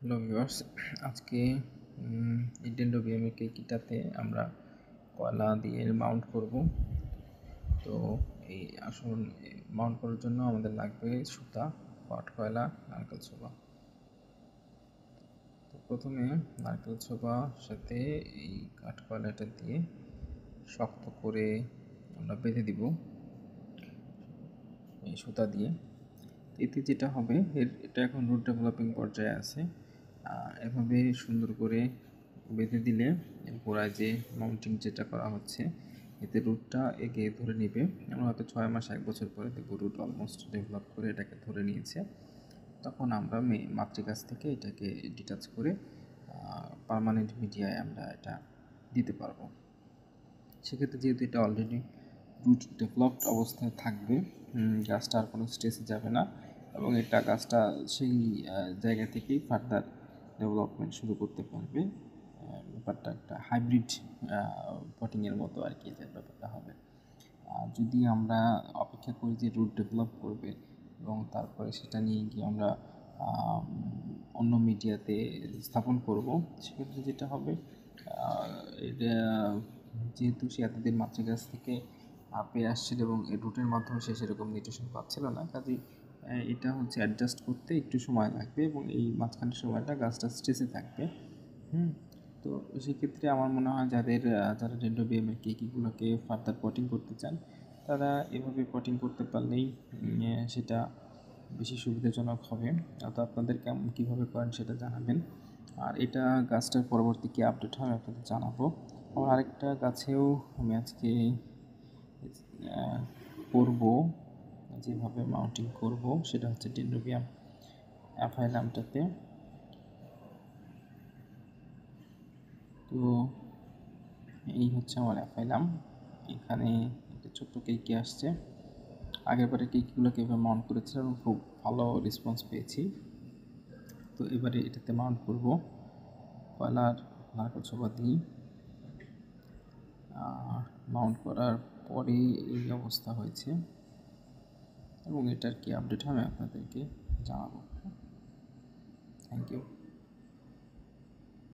Hello viewers, আজকে Nintendo BMA কেকিটাতে আমরা কয়লা দিয়ে মাউন্ট করব। তো এই আসল মাউন্ট করার জন্য আমাদের লাগবে সুতা, পাট কয়লা, নারকেল ছোবা। তো প্রথমে নারকেল ছোবার সাথে এই কাঠ কয়লাটা দিয়ে শক্ত করে আমরা বেঁধে দিব এই সুতা দিয়ে। এতে যেটা হবে, এটা এখন রুট ডেভেলপিং পর্যায়ে আছে। এভাবে সুন্দর করে বেঁধে দিলে গোড়ায় যে মাউন্টিং যেটা করা হচ্ছে, এতে রুটটা একে ধরে নেবে। আমরা হয়তো 6 মাস 1 বছর পরে দেখব রুট অলমোস্ট ডেভেলপ করে এটাকে ধরে নিয়েছে। তখন আমরা মাতৃগাছ থেকে এটাকে ডিটাচ করে পার্মানেন্ট মিডিয়ায় আমরা এটা দিতে পারবো। সেক্ষেত্রে যেহেতু এটা অলরেডি রুট ডেভেলপড অবস্থায় থাকবে, গাছটা আর কোনো স্টেজে যাবে না এবং এটা গাছটা সেই জায়গা থেকেই ফার্দার ডেভেলপমেন্ট শুরু করতে পারবে। ব্যাপারটা একটা হাইব্রিড পটিংয়ের মতো আর কি, যে ব্যাপারটা হবে। আর যদি আমরা অপেক্ষা করি যে রুট ডেভেলপ করবে এবং তারপরে সেটা নিয়ে গিয়ে আমরা অন্য মিডিয়াতে স্থাপন করব, সেক্ষেত্রে যেটা হবে, এটা যেহেতু সে এতদিন মাতৃগাছ থেকে পেয়ে আসছিল এবং এই রুটের মাধ্যমে সে সেরকম নিউট্রিশন পাচ্ছিল না, কাজেই এটা হচ্ছে অ্যাডজাস্ট করতে একটু সময় লাগবে এবং এই মাঝখানের সময়টা গাছটা স্ট্রেসে থাকবে। তো সেক্ষেত্রে আমার মনে হয় যারা ডেন্ড্রোবিয়ামের কেকিগুলোকে ফার্দার পটিং করতে চান, তারা এভাবে পটিং করতে পারলেই সেটা বেশি সুবিধাজনক হবে। তো আপনাদের কীভাবে করেন সেটা জানাবেন। আর এটা গাছটার পরবর্তী কী আপডেট হয় আপনাদের জানাবো। আমার আরেকটা গাছেও আমি আজকে করব, যেভাবে মাউন্টিং করব সেটা হচ্ছে ডেন্ড্রোবিয়াম অ্যাফাইলামটাতে। তো এই হচ্ছে আমার অ্যাফাইলাম। এখানে একটা ছোট্ট কেকি আসছে। আগেরবারে কেকগুলোকে এভাবে মাউন্ট করেছিলাম এবং খুব ভালো রেসপন্স পেয়েছি। তো এবারে এটাতে মাউন্ট করব কয়লার নারকেল ছোবা দিয়ে। মাউন্ট করার পরে এই অবস্থা হয়েছে এবং এটার কি আপডেট হবে আপনাদেরকে জানাবো। Thank you.